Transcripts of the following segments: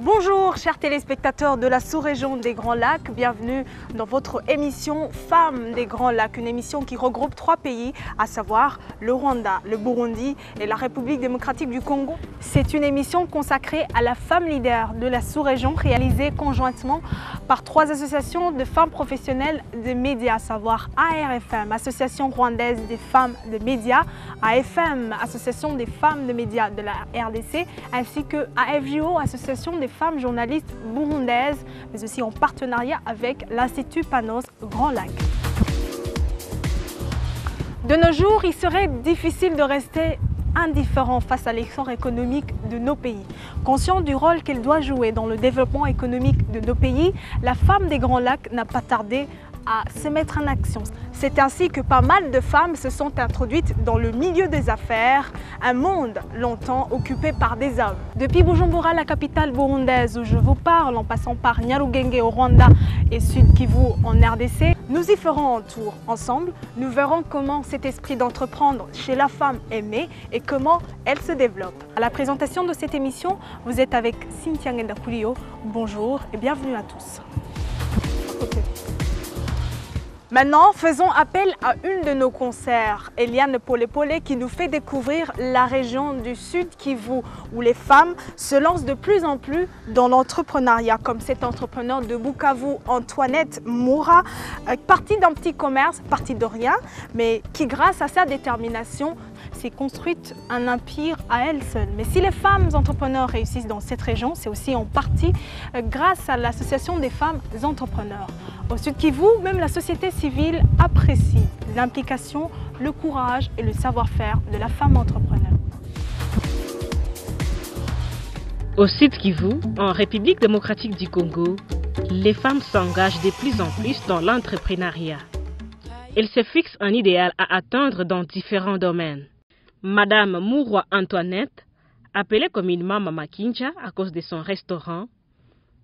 Bonjour chers téléspectateurs de la sous-région des Grands Lacs, bienvenue dans votre émission Femmes des Grands Lacs, une émission qui regroupe 3 pays, à savoir le Rwanda, le Burundi et la République démocratique du Congo. C'est une émission consacrée à la femme leader de la sous-région, réalisée conjointement par 3 associations de femmes professionnelles de médias, à savoir ARFM, Association rwandaise des femmes de médias, AFM, Association des femmes de médias de la RDC, ainsi que AFJO, Association des femmes journalistes burundaises, mais aussi en partenariat avec l'Institut Panos Grand Lac. De nos jours, il serait difficile de rester indifférent face à l'essor économique de nos pays. Consciente du rôle qu'elle doit jouer dans le développement économique de nos pays, la femme des Grands Lacs n'a pas tardé à se mettre en action. C'est ainsi que pas mal de femmes se sont introduites dans le milieu des affaires, un monde longtemps occupé par des hommes. Depuis Bujumbura, la capitale burundaise où je vous parle, en passant par Nyarugenge au Rwanda et Sud Kivu en RDC, nous y ferons un tour ensemble. Nous verrons comment cet esprit d'entreprendre chez la femme est né et comment elle se développe. À la présentation de cette émission, vous êtes avec Cynthia Ngendakulio. Bonjour et bienvenue à tous. Maintenant, faisons appel à une de nos concerts, Eliane Pole-Pole, qui nous fait découvrir la région du Sud Kivu, où les femmes se lancent de plus en plus dans l'entrepreneuriat, comme cet entrepreneur de Bukavu, Antoinette Moura, partie d'un petit commerce, partie de rien, mais qui, grâce à sa détermination, s'est construite un empire à elle seule. Mais si les femmes entrepreneurs réussissent dans cette région, c'est aussi en partie grâce à l'association des femmes entrepreneurs. Au Sud Kivu, même la société civile apprécie l'implication, le courage et le savoir-faire de la femme entrepreneur. Au Sud Kivu, en République démocratique du Congo, les femmes s'engagent de plus en plus dans l'entrepreneuriat. Elles se fixent un idéal à atteindre dans différents domaines. Madame Moura Antoinette, appelée communément Mama Kinja à cause de son restaurant,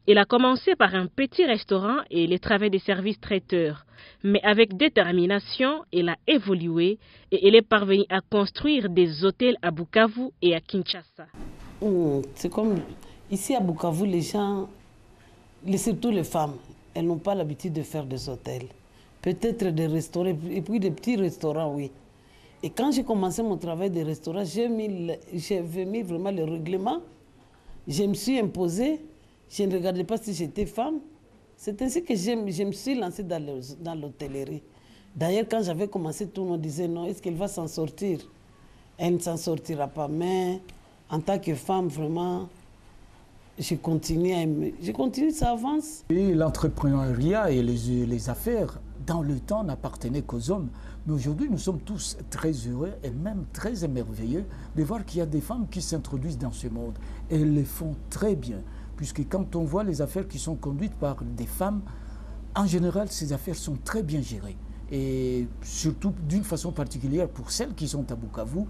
elle a commencé par un petit restaurant et les travaux de services traiteurs. Mais avec détermination, elle a évolué et elle est parvenue à construire des hôtels à Bukavu et à Kinshasa. C'est comme ici à Bukavu, les gens, surtout les femmes, elles n'ont pas l'habitude de faire des hôtels. Peut-être des restaurants, et puis des petits restaurants, oui. Et quand j'ai commencé mon travail de restaurant, j'ai mis vraiment le règlement. Je me suis imposée. Je ne regardais pas si j'étais femme. C'est ainsi que je me suis lancée dans l'hôtellerie. D'ailleurs, quand j'avais commencé, tout le monde disait non, est-ce qu'elle va s'en sortir? Elle ne s'en sortira pas. Mais en tant que femme, vraiment, je continue, ça avance. Et l'entrepreneuriat et les affaires, dans le temps, n'appartenaient qu'aux hommes. Mais aujourd'hui, nous sommes tous très heureux et même très émerveillés de voir qu'il y a des femmes qui s'introduisent dans ce monde. Et elles le font très bien. Puisque quand on voit les affaires qui sont conduites par des femmes, en général, ces affaires sont très bien gérées. Et surtout, d'une façon particulière, pour celles qui sont à Bukavu,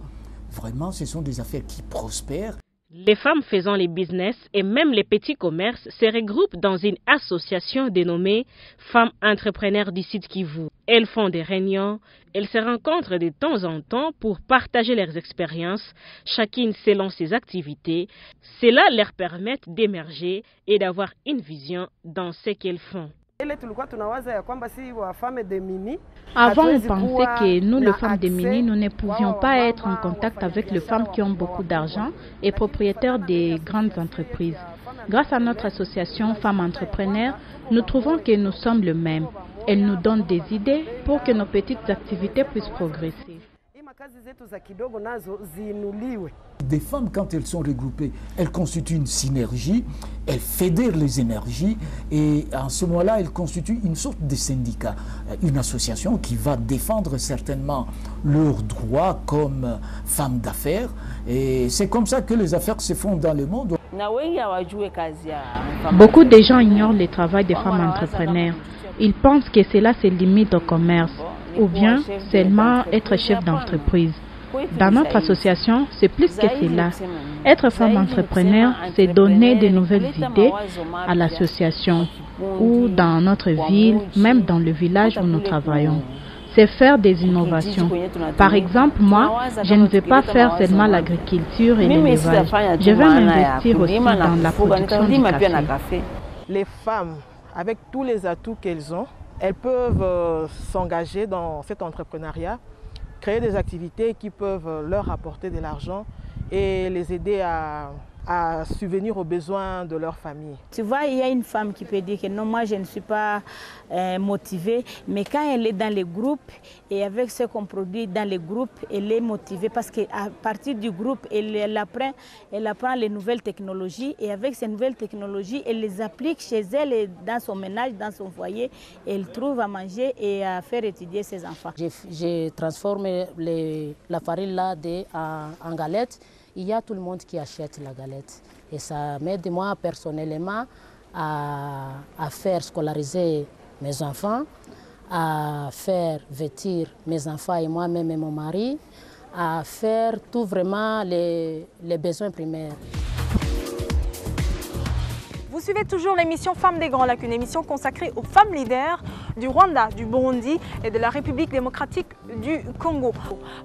vraiment, ce sont des affaires qui prospèrent. Les femmes faisant les business et même les petits commerces se regroupent dans une association dénommée Femmes entrepreneurs du Sud Kivu. Elles font des réunions, elles se rencontrent de temps en temps pour partager leurs expériences, chacune selon ses activités. Cela leur permet d'émerger et d'avoir une vision dans ce qu'elles font. Avant, on pensait que nous, les femmes démunies, nous ne pouvions pas être en contact avec les femmes qui ont beaucoup d'argent et propriétaires des grandes entreprises. Grâce à notre association Femmes Entrepreneurs, nous trouvons que nous sommes le même. Elles nous donnent des idées pour que nos petites activités puissent progresser. Des femmes, quand elles sont regroupées, elles constituent une synergie, elles fédèrent les énergies et en ce moment-là, elles constituent une sorte de syndicat, une association qui va défendre certainement leurs droits comme femmes d'affaires. Et c'est comme ça que les affaires se font dans le monde. Beaucoup de gens ignorent le travail des femmes entrepreneurs. Ils pensent que cela se limite au commerce ou bien seulement être chef d'entreprise. Dans notre association, c'est plus que cela. Être femme entrepreneur, c'est donner de nouvelles idées à l'association ou dans notre ville, même dans le village où nous travaillons. c'est faire des innovations. Par exemple, moi, je ne vais pas faire seulement l'agriculture et l'élevage. Je vais m'investir aussi dans la production du café. Les femmes, avec tous les atouts qu'elles ont, elles peuvent s'engager dans cet entrepreneuriat, créer des activités qui peuvent leur apporter de l'argent et les aider à subvenir aux besoins de leur famille. Tu vois, il y a une femme qui peut dire que non, moi je ne suis pas motivée, mais quand elle est dans les groupes et avec ce qu'on produit dans les groupes, elle est motivée parce qu'à partir du groupe, elle apprend les nouvelles technologies et avec ces nouvelles technologies, elle les applique chez elle et dans son ménage, dans son foyer, elle trouve à manger et à faire étudier ses enfants. J'ai transformé la farine là en galettes. Il y a tout le monde qui achète la galette. Et ça m'aide moi personnellement à faire scolariser mes enfants, à faire vêtir mes enfants et moi-même et mon mari, à faire tout vraiment les besoins primaires. Vous suivez toujours l'émission Femmes des Grands Lacs, une émission consacrée aux femmes leaders du Rwanda, du Burundi et de la République démocratique du Congo.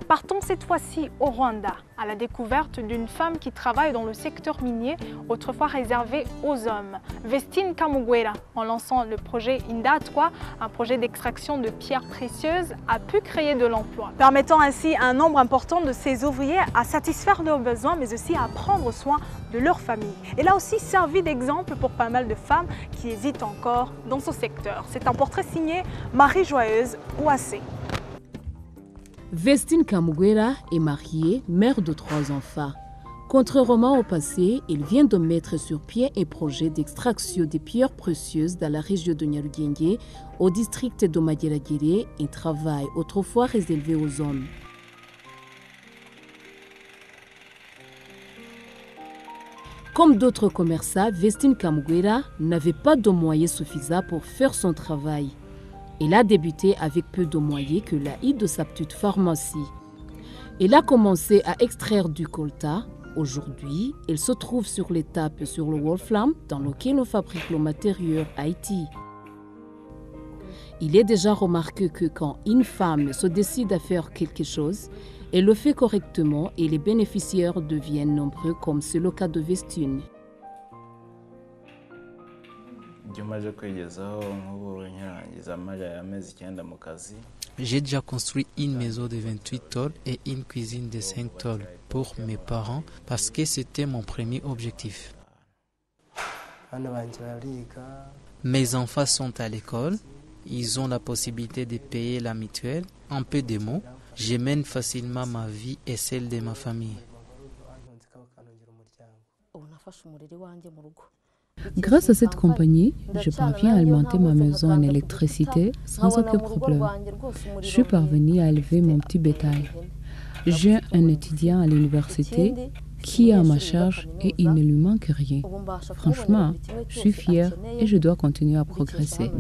Partons cette fois-ci au Rwanda, à la découverte d'une femme qui travaille dans le secteur minier, autrefois réservé aux hommes. Vestine Kamugwera, en lançant le projet Indatwa, un projet d'extraction de pierres précieuses, a pu créer de l'emploi, permettant ainsi à un nombre important de ses ouvriers à satisfaire leurs besoins, mais aussi à prendre soin de leur famille. Elle a aussi servi d'exemple pour pas mal de femmes qui hésitent encore dans ce secteur. C'est un portrait signé Marie-Joyeuse Ouassé. Vestine Kamugwera est mariée, mère de 3 enfants. Contrairement au passé, elle vient de mettre sur pied un projet d'extraction des pierres précieuses dans la région de Nyarugenge, au district de Mageragere, un travail autrefois réservé aux hommes. Comme d'autres commerçants, Vestine Kamugwera n'avait pas de moyens suffisants pour faire son travail. Elle a débuté avec peu de moyens que l'a eu de sa petite pharmacie. Elle a commencé à extraire du colta. Aujourd'hui, elle se trouve sur l'étape sur le Wolfram dans lequel on fabrique le matériau Haïti. Il est déjà remarqué que quand une femme se décide à faire quelque chose, elle le fait correctement et les bénéficiaires deviennent nombreux, comme c'est le cas de Vestine. J'ai déjà construit une maison de 28 tôles et une cuisine de 5 tôles pour mes parents parce que c'était mon premier objectif. Mes enfants sont à l'école, ils ont la possibilité de payer la mutuelle, un peu de mots. Je mène facilement ma vie et celle de ma famille. Grâce à cette compagnie, je parviens à alimenter ma maison en électricité sans aucun problème. Je suis parvenue à élever mon petit bétail. J'ai un étudiant à l'université qui est à ma charge et il ne lui manque rien. Franchement, je suis fière et je dois continuer à progresser.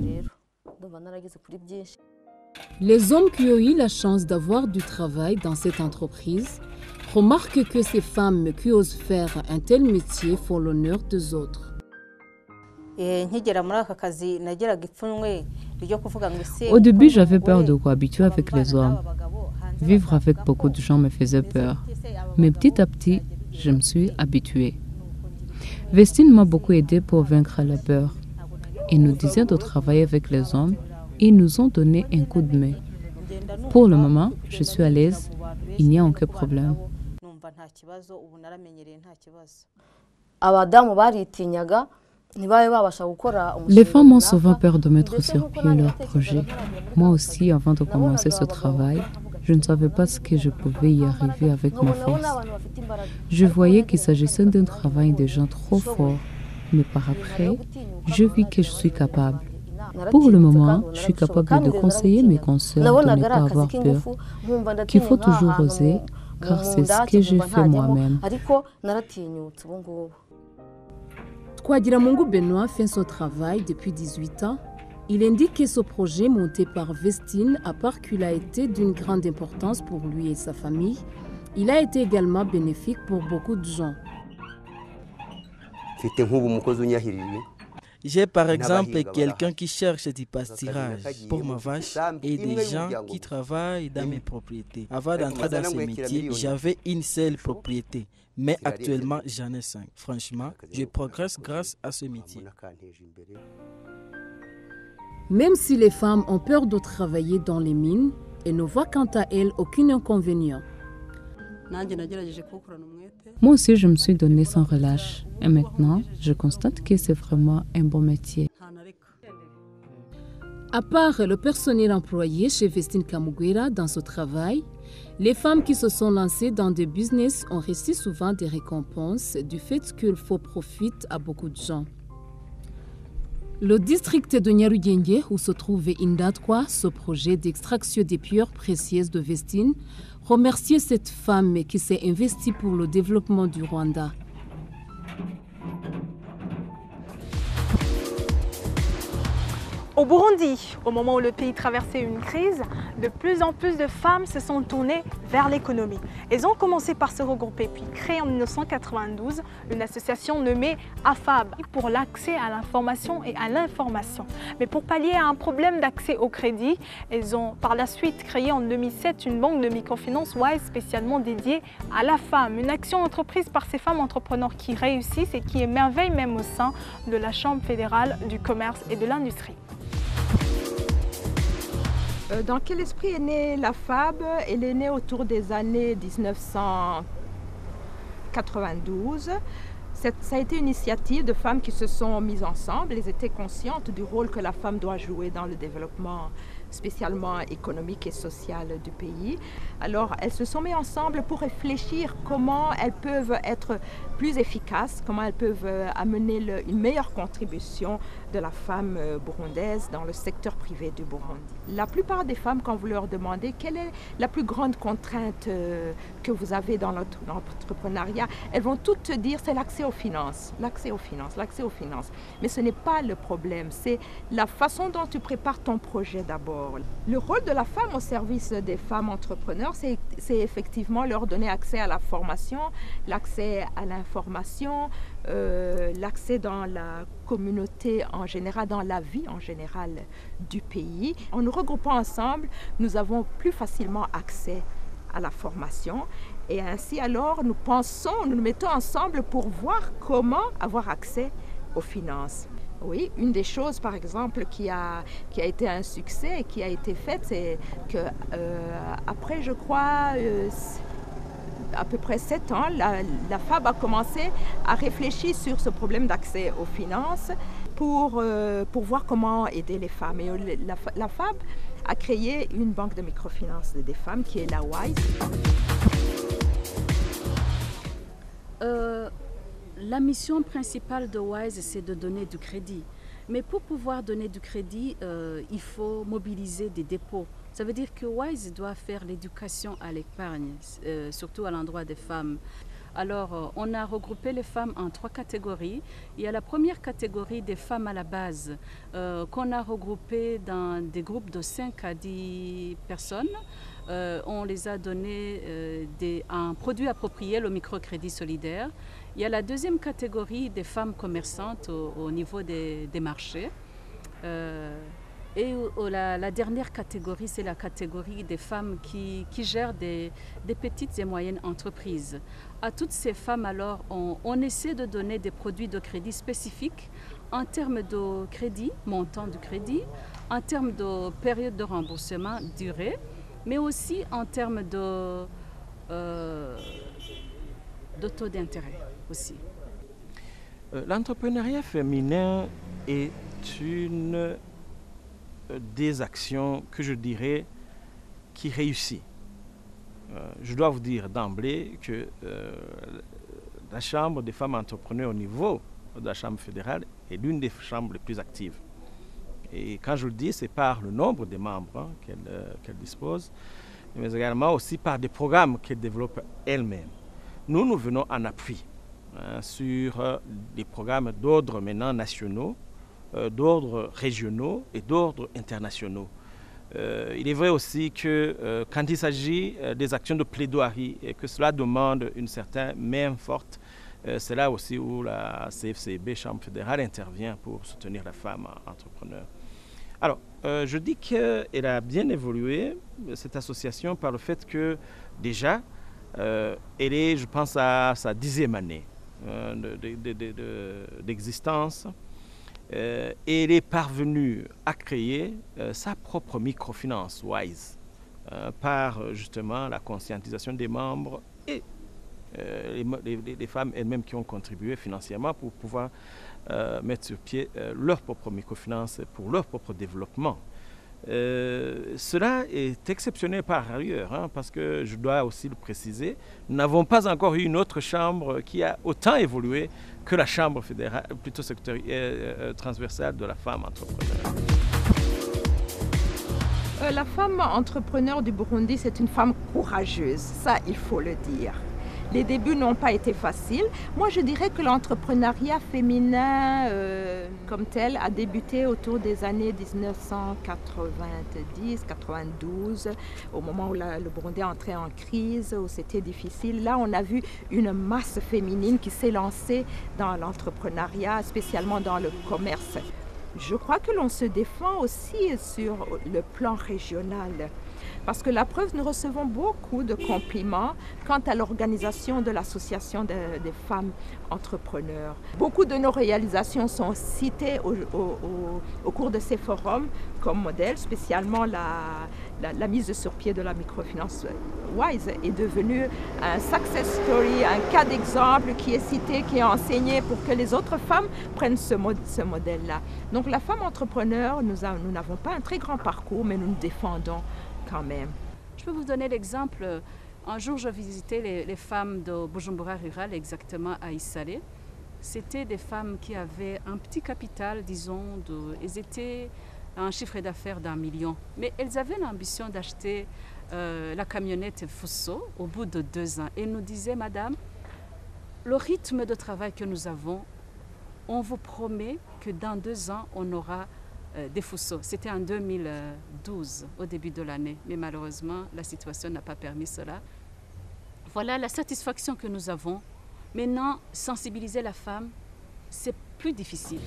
Les hommes qui ont eu la chance d'avoir du travail dans cette entreprise remarquent que ces femmes qui osent faire un tel métier font l'honneur des autres. Au début, j'avais peur de cohabiter avec les hommes. Vivre avec beaucoup de gens me faisait peur. Mais petit à petit, je me suis habituée. Vestine m'a beaucoup aidé pour vaincre la peur. Il nous disait de travailler avec les hommes. Ils nous ont donné un coup de main. Pour le moment, je suis à l'aise. Il n'y a aucun problème. Les femmes ont souvent peur de mettre sur pied leur projet. Moi aussi, avant de commencer ce travail, je ne savais pas ce que je pouvais y arriver avec ma force. Je voyais qu'il s'agissait d'un travail de gens trop forts. Mais par après, je vis que je suis capable. Pour le moment, je suis capable de conseiller mes consoeurs de ne pas avoir peur, qu'il faut toujours oser, car c'est ce que j'ai fait moi-même. Twagiramungu Benoît fait son travail depuis 18 ans. Il indique que ce projet monté par Vestine, à part qu'il a été d'une grande importance pour lui et sa famille, il a été également bénéfique pour beaucoup de gens. J'ai par exemple quelqu'un qui cherche du pâturage pour ma vache et des gens qui travaillent dans mes propriétés. Avant d'entrer dans ce métier, j'avais une seule propriété, mais actuellement j'en ai 5. Franchement, je progresse grâce à ce métier. Même si les femmes ont peur de travailler dans les mines, elles ne voient quant à elles aucun inconvénient. Moi aussi, je me suis donné sans relâche. Et maintenant, je constate que c'est vraiment un bon métier. À part le personnel employé chez Vestine Kamugwera dans ce travail, les femmes qui se sont lancées dans des business ont reçu souvent des récompenses du fait qu'il faut profiter à beaucoup de gens. Le district de Nyarugenge, où se trouve Indatwa, ce projet d'extraction des pierres précieuses de Vestine, remercie cette femme qui s'est investie pour le développement du Rwanda. Au Burundi, au moment où le pays traversait une crise, de plus en plus de femmes se sont tournées vers l'économie. Elles ont commencé par se regrouper, puis créer en 1992 une association nommée AFAB pour l'accès à l'information et à l'information. Mais pour pallier à un problème d'accès au crédit, elles ont par la suite créé en 2007 une banque de microfinance WISE spécialement dédiée à la femme. Une action entreprise par ces femmes entrepreneurs qui réussissent et qui émerveillent même au sein de la Chambre fédérale du commerce et de l'industrie. Dans quel esprit est née la FAB? Elle est née autour des années 1992. Ça a été une initiative de femmes qui se sont mises ensemble. Elles étaient conscientes du rôle que la femme doit jouer dans le développement spécialement économique et social du pays. Alors, elles se sont mises ensemble pour réfléchir comment elles peuvent être plus efficaces, comment elles peuvent amener une meilleure contribution de la femme burundaise dans le secteur privé du Burundi. La plupart des femmes, quand vous leur demandez quelle est la plus grande contrainte que vous avez dans l'entrepreneuriat, elles vont toutes te dire c'est l'accès aux finances, l'accès aux finances, l'accès aux finances. Mais ce n'est pas le problème, c'est la façon dont tu prépares ton projet d'abord. Le rôle de la femme au service des femmes entrepreneurs, c'est effectivement leur donner accès à la formation, l'accès à l'information, l'accès dans la communauté en général, dans la vie en général du pays. En nous regroupant ensemble, nous avons plus facilement accès à la formation et ainsi alors nous nous mettons ensemble pour voir comment avoir accès aux finances. Oui, une des choses, par exemple, qui a été un succès et qui a été faite, c'est que après, je crois, à peu près 7 ans, la FAB a commencé à réfléchir sur ce problème d'accès aux finances pour voir comment aider les femmes. Et la FAB a créé une banque de microfinance des femmes qui est la WISE. La mission principale de WISE, c'est de donner du crédit. Mais pour pouvoir donner du crédit, il faut mobiliser des dépôts. Ça veut dire que WISE doit faire l'éducation à l'épargne, surtout à l'endroit des femmes. Alors, on a regroupé les femmes en 3 catégories. Il y a la première catégorie des femmes à la base, qu'on a regroupées dans des groupes de 5 à 10 personnes. On les a donné un produit approprié, le microcrédit solidaire. Il y a la deuxième catégorie des femmes commerçantes au niveau des marchés. Et la dernière catégorie, c'est la catégorie des femmes qui gèrent des petites et moyennes entreprises. À toutes ces femmes, alors, on essaie de donner des produits de crédit spécifiques en termes de crédit, montant du crédit, en termes de période de remboursement, durée, mais aussi en termes de taux d'intérêt aussi. L'entrepreneuriat féminin est une des actions que je dirais qui réussit. Je dois vous dire d'emblée que la Chambre des femmes entrepreneurs au niveau de la Chambre fédérale est l'une des chambres les plus actives. Et quand je le dis, c'est par le nombre de membres qu'elle dispose, mais également aussi par des programmes qu'elle développe elle-même. Nous venons en appui sur des programmes d'ordre maintenant nationaux, d'ordre régionaux et d'ordre internationaux. Il est vrai aussi que quand il s'agit des actions de plaidoirie et que cela demande une certaine main forte, C'est là aussi où la CFCB, Chambre fédérale, intervient pour soutenir la femme entrepreneur. Alors, je dis qu'elle a bien évolué, cette association, par le fait que déjà, elle est, je pense, à sa 10e année d'existence. Et elle est parvenue à créer sa propre microfinance WISE par justement la conscientisation des membres et les femmes elles-mêmes qui ont contribué financièrement pour pouvoir mettre sur pied leur propre microfinance pour leur propre développement. Cela est exceptionnel par ailleurs, parce que je dois aussi le préciser, nous n'avons pas encore eu une autre chambre qui a autant évolué que la chambre fédérale, plutôt transversale de la femme entrepreneur. La femme entrepreneur du Burundi, c'est une femme courageuse, ça il faut le dire. Les débuts n'ont pas été faciles. Moi, je dirais que l'entrepreneuriat féminin comme tel a débuté autour des années 1990-92, au moment où le Burundi entrait en crise, où c'était difficile. Là, on a vu une masse féminine qui s'est lancée dans l'entrepreneuriat, spécialement dans le commerce. Je crois que l'on se défend aussi sur le plan régional. Parce que la preuve, nous recevons beaucoup de compliments quant à l'organisation de l'association des femmes entrepreneurs. Beaucoup de nos réalisations sont citées au cours de ces forums comme modèle, spécialement la mise sur pied de la microfinance WISE est devenue un success story, un cas d'exemple qui est cité, qui est enseigné pour que les autres femmes prennent ce modèle-là. Donc la femme entrepreneur, nous n'avons pas un très grand parcours, mais nous nous défendons quand même. Je peux vous donner l'exemple. Un jour, je visitais les femmes de Bujumbura rural, exactement à Isale. C'était des femmes qui avaient un petit capital, disons, elles étaient à un chiffre d'affaires d'1 million. Mais elles avaient l'ambition d'acheter la camionnette Fuso au bout de 2 ans. Et elles nous disaient, Madame, le rythme de travail que nous avons, on vous promet que dans 2 ans, on aura des Fuso. C'était en 2012, au début de l'année. Mais malheureusement, la situation n'a pas permis cela. Voilà la satisfaction que nous avons. Maintenant, sensibiliser la femme, c'est plus difficile.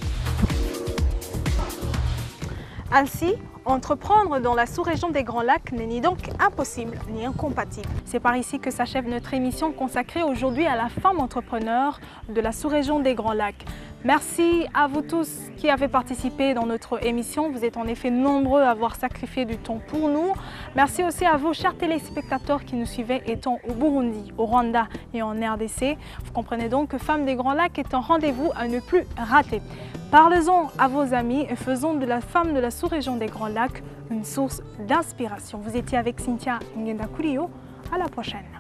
Ainsi, entreprendre dans la sous-région des Grands Lacs n'est ni donc impossible ni incompatible. C'est par ici que s'achève notre émission consacrée aujourd'hui à la femme entrepreneur de la sous-région des Grands Lacs. Merci à vous tous qui avez participé dans notre émission. Vous êtes en effet nombreux à avoir sacrifié du temps pour nous. Merci aussi à vous, chers téléspectateurs qui nous suivaient étant au Burundi, au Rwanda et en RDC. Vous comprenez donc que Femmes des Grands Lacs est un rendez-vous à ne plus rater. Parlez-en à vos amis et faisons de la femme de la sous-région des Grands Lacs une source d'inspiration. Vous étiez avec Cynthia Ngenda Kuriyo. À la prochaine.